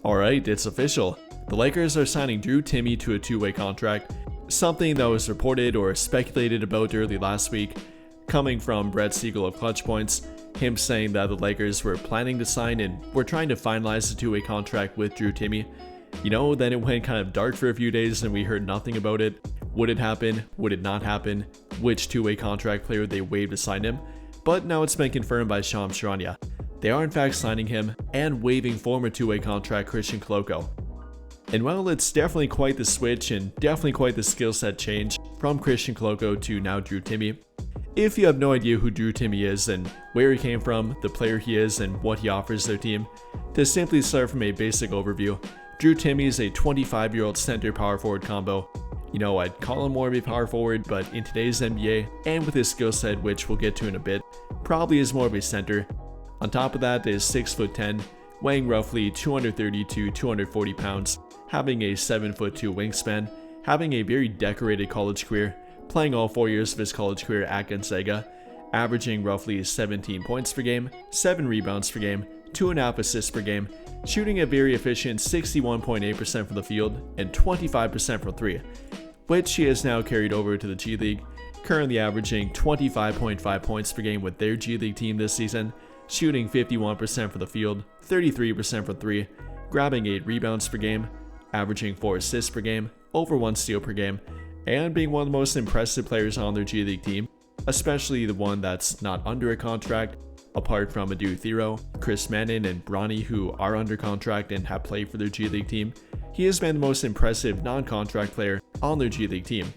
Alright, it's official. The Lakers are signing Drew Timme to a two-way contract, something that was reported or speculated about early last week, coming from Brett Siegel of Clutch Points, him saying that the Lakers were planning to sign and were trying to finalize the two-way contract with Drew Timme. Then it went kind of dark for a few days and we heard nothing about it. Would it happen? Would it not happen? Which two-way contract player they waived to sign him? But now it's been confirmed by Shams Charania. They are in fact signing him and waiving former two-way contract Christian Koloko. And well, it's definitely quite the switch and definitely quite the skill set change from Christian Koloko to now Drew Timme. If you have no idea who Drew Timme is and where he came from, the player he is, and what he offers their team, to simply start from a basic overview, Drew Timme is a 25-year-old center power forward combo. I'd call him more of a power forward, but in today's NBA, and with his skill set, which we'll get to in a bit, probably is more of a center. On top of that is 6'10", weighing roughly 230 to 240 pounds, having a 7'2" wingspan, having a very decorated college career, playing all 4 years of his college career at Gonzaga, averaging roughly 17 points per game, 7 rebounds per game, 2.5 assists per game, shooting a very efficient 61.8% from the field and 25% from 3, which he has now carried over to the G League, currently averaging 25.5 points per game with their G League team this season, shooting 51% from the field, 33% from 3, grabbing 8 rebounds per game, averaging 4 assists per game, over 1 steal per game, and being one of the most impressive players on their G League team, especially the one that's not under a contract, apart from Adu Thero, Chris Mannon, and Bronny, who are under contract and have played for their G League team. He has been the most impressive non-contract player on their G League team.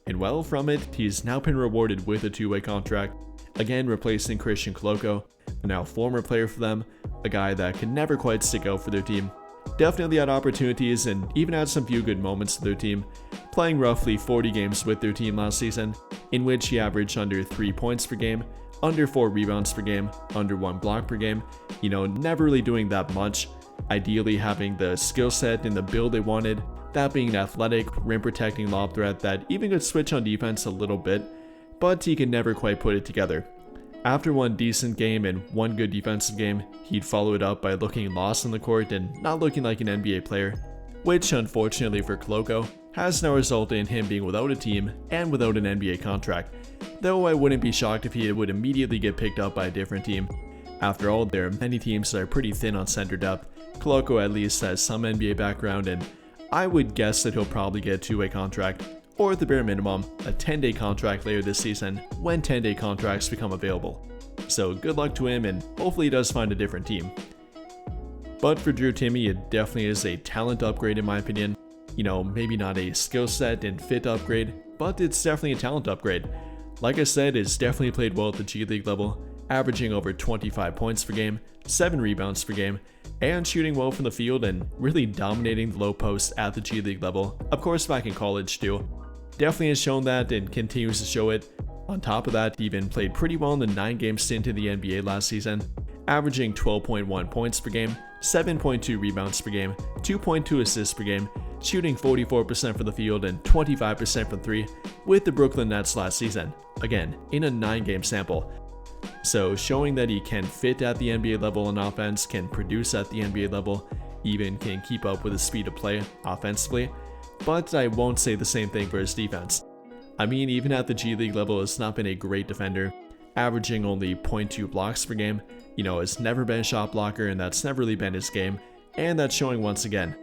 And well, from it, he's now been rewarded with a two-way contract, again replacing Christian Koloko, a now former player for them, a guy that can never quite stick out for their team. Definitely had opportunities and even had some few good moments to their team, playing roughly 40 games with their team last season, in which he averaged under 3 points per game, under 4 rebounds per game, under 1 block per game, never really doing that much, ideally having the skill set and the build they wanted, that being an athletic, rim protecting lob threat that even could switch on defense a little bit, but he could never quite put it together. After one decent game and one good defensive game, he'd follow it up by looking lost on the court and not looking like an NBA player, which unfortunately for Koloko has now resulted in him being without a team and without an NBA contract, though I wouldn't be shocked if he would immediately get picked up by a different team. After all, there are many teams that are pretty thin on center depth. Koloko at least has some NBA background, and I would guess that he'll probably get a two-way contract, or at the bare minimum, a 10-day contract later this season when 10-day contracts become available. So good luck to him, and hopefully he does find a different team. But for Drew Timme, it definitely is a talent upgrade in my opinion. Maybe not a skill set and fit upgrade, but it's definitely a talent upgrade. Like I said, it's definitely played well at the G League level, averaging over 25 points per game, 7 rebounds per game, and shooting well from the field and really dominating the low post at the G League level, of course back in college too. Definitely has shown that and continues to show it. On top of that, he even played pretty well in the 9-game stint in the NBA last season, averaging 12.1 points per game, 7.2 rebounds per game, 2.2 assists per game, shooting 44% from the field and 25% from 3 with the Brooklyn Nets last season, again in a 9-game sample. So showing that he can fit at the NBA level on offense, can produce at the NBA level, even can keep up with the speed of play offensively, but I won't say the same thing for his defense. Even at the G League level, has not been a great defender, averaging only 0.2 blocks per game, has never been a shot blocker and that's never really been his game, and that's showing once again.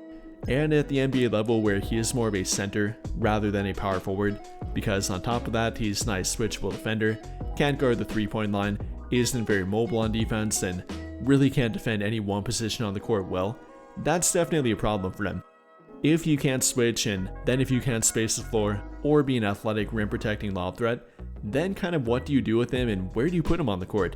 And at the NBA level where he is more of a center rather than a power forward, because on top of that he's not a switchable defender, can't guard the 3-point line, isn't very mobile on defense, and really can't defend any one position on the court well, that's definitely a problem for him. If you can't switch and then if you can't space the floor or be an athletic rim protecting lob threat, then kind of what do you do with him and where do you put him on the court?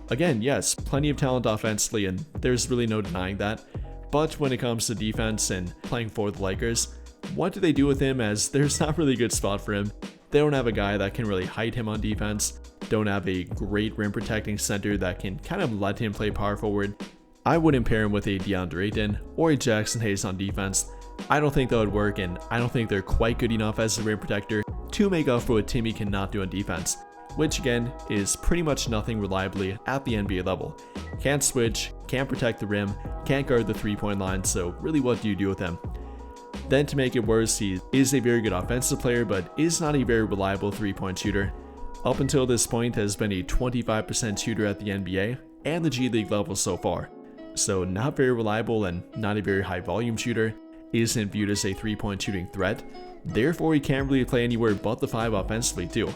Again, yes, plenty of talent offensively and there's really no denying that, but when it comes to defense and playing for the Lakers, what do they do with him, as there's not really a good spot for him. They don't have a guy that can really hide him on defense, don't have a great rim protecting center that can kind of let him play power forward. I wouldn't pair him with a DeAndre Ayton or a Jackson Hayes on defense. I don't think that would work, and I don't think they're quite good enough as a rim protector to make up for what Timme cannot do on defense, which again is pretty much nothing reliably at the NBA level. Can't switch, can't protect the rim, can't guard the three-point line, so really what do you do with him? Then to make it worse, he is a very good offensive player, but is not a very reliable three-point shooter. Up until this point has been a 25% shooter at the NBA and the G League level so far. So not very reliable and not a very high volume shooter, isn't viewed as a three-point shooting threat, therefore he can't really play anywhere but the 5 offensively too.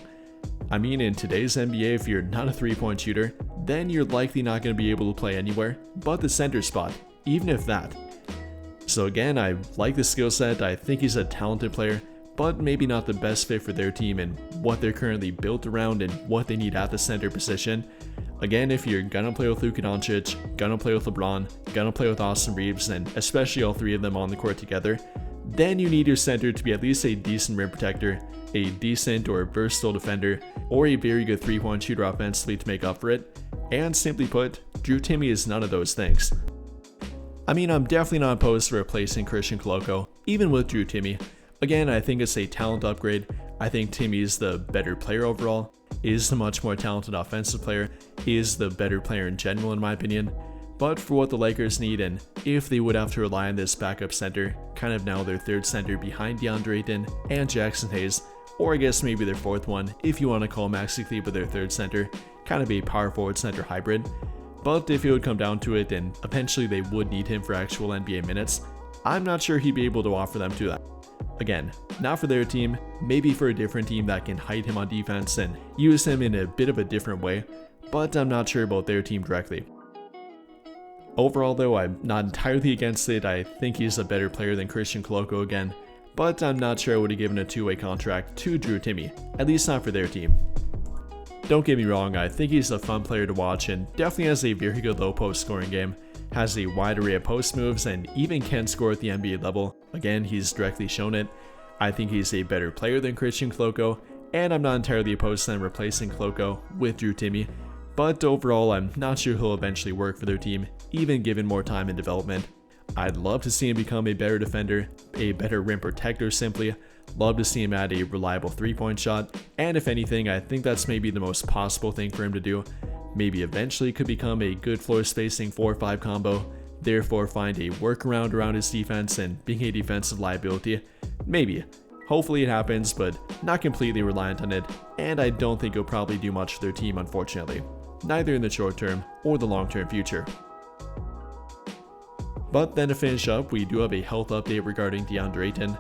I mean, in today's NBA, if you're not a three-point shooter, then you're likely not going to be able to play anywhere but the center spot, even if that. So again, I like the skill set, I think he's a talented player, but maybe not the best fit for their team and what they're currently built around and what they need at the center position. Again, if you're gonna play with Luka Doncic, gonna play with LeBron, gonna play with Austin Reeves, and especially all 3 of them on the court together, then you need your center to be at least a decent rim protector, a decent or versatile defender, or a very good three-point shooter offensively to make up for it. And simply put, Drew Timme is none of those things. I mean, I'm definitely not opposed to replacing Christian Koloko, even with Drew Timme. Again, I think it's a talent upgrade. I think Timme is the better player overall, is the much more talented offensive player, is the better player in general in my opinion. But for what the Lakers need, and if they would have to rely on this backup center, kind of now their 3rd center behind DeAndre Ayton and Jackson Hayes, or I guess maybe their 4th one if you want to call Maxi Kleber their 3rd center, kind of a power forward center hybrid. But if it would come down to it and eventually they would need him for actual NBA minutes, I'm not sure he'd be able to offer them to that. Again, not for their team, maybe for a different team that can hide him on defense and use him in a bit of a different way, but I'm not sure about their team directly. Overall though, I'm not entirely against it. I think he's a better player than Christian Koloko again, but I'm not sure I would have given a 2-way contract to Drew Timme, at least not for their team. Don't get me wrong, I think he's a fun player to watch and definitely has a very good low post scoring game, has a wide array of post moves and even can score at the NBA level. Again, he's directly shown it. I think he's a better player than Christian Koloko, and I'm not entirely opposed to them replacing Koloko with Drew Timme, but overall I'm not sure he'll eventually work for their team, even given more time in development. I'd love to see him become a better defender, a better rim protector simply, love to see him add a reliable three-point shot, and if anything, I think that's maybe the most possible thing for him to do. Maybe eventually could become a good floor spacing 4-5 combo, therefore find a workaround around his defense and being a defensive liability. Maybe. Hopefully it happens, but not completely reliant on it, and I don't think it'll probably do much for their team unfortunately, neither in the short term or the long term future. But then to finish up, we do have a health update regarding DeAndre Ayton.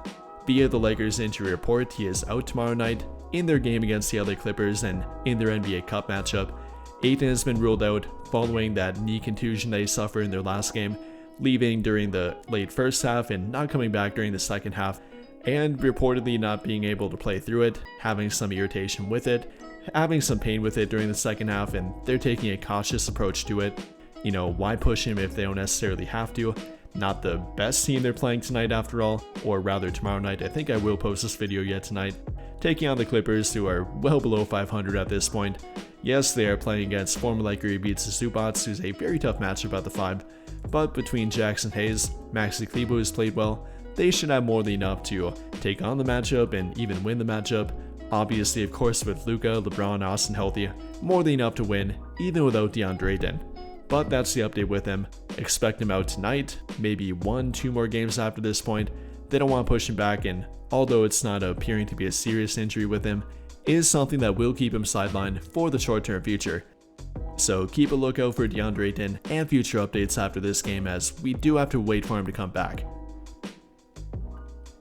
Via the Lakers injury report, he is out tomorrow night in their game against the LA Clippers and in their NBA Cup matchup. Ayton has been ruled out following that knee contusion they suffered in their last game, leaving during the late first half and not coming back during the second half, and reportedly not being able to play through it, having some irritation with it, having some pain with it during the second half, and they're taking a cautious approach to it. You know, why push him if they don't necessarily have to? Not the best team they're playing tonight after all, or rather tomorrow night. I think I will post this video yet tonight. Taking on the Clippers, who are well below 500 at this point. Yes, they are playing against former Laker Ivica Zubac, who's a very tough matchup at the 5, but between Jackson Hayes, Maxi Kleber who's played well, they should have more than enough to take on the matchup and even win the matchup. Obviously, of course, with Luka, LeBron, Austin healthy, more than enough to win, even without DeAndre Ayton. But that's the update with him. Expect him out tonight, maybe 1-2 more games after this point. They don't want to push him back, and although it's not appearing to be a serious injury with him, is something that will keep him sidelined for the short-term future. So keep a lookout for DeAndre Ayton and future updates after this game, as we do have to wait for him to come back.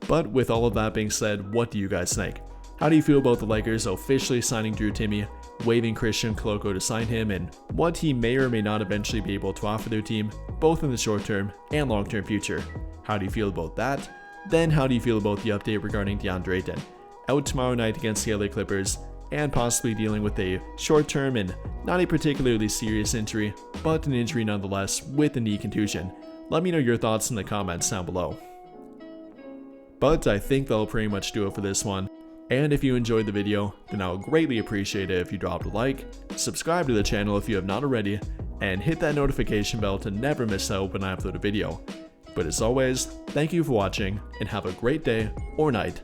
But with all of that being said, what do you guys think? How do you feel about the Lakers officially signing Drew Timme, waiving Christian Koloko to sign him, and what he may or may not eventually be able to offer their team, both in the short term and long term future? How do you feel about that? Then how do you feel about the update regarding DeAndre Ayton? Out tomorrow night against the LA Clippers, and possibly dealing with a short term and not a particularly serious injury, but an injury nonetheless with a knee contusion. Let me know your thoughts in the comments down below. But I think that'll pretty much do it for this one. And if you enjoyed the video, then I would greatly appreciate it if you dropped a like, subscribe to the channel if you have not already, and hit that notification bell to never miss out when I upload a video. But as always, thank you for watching, and have a great day or night.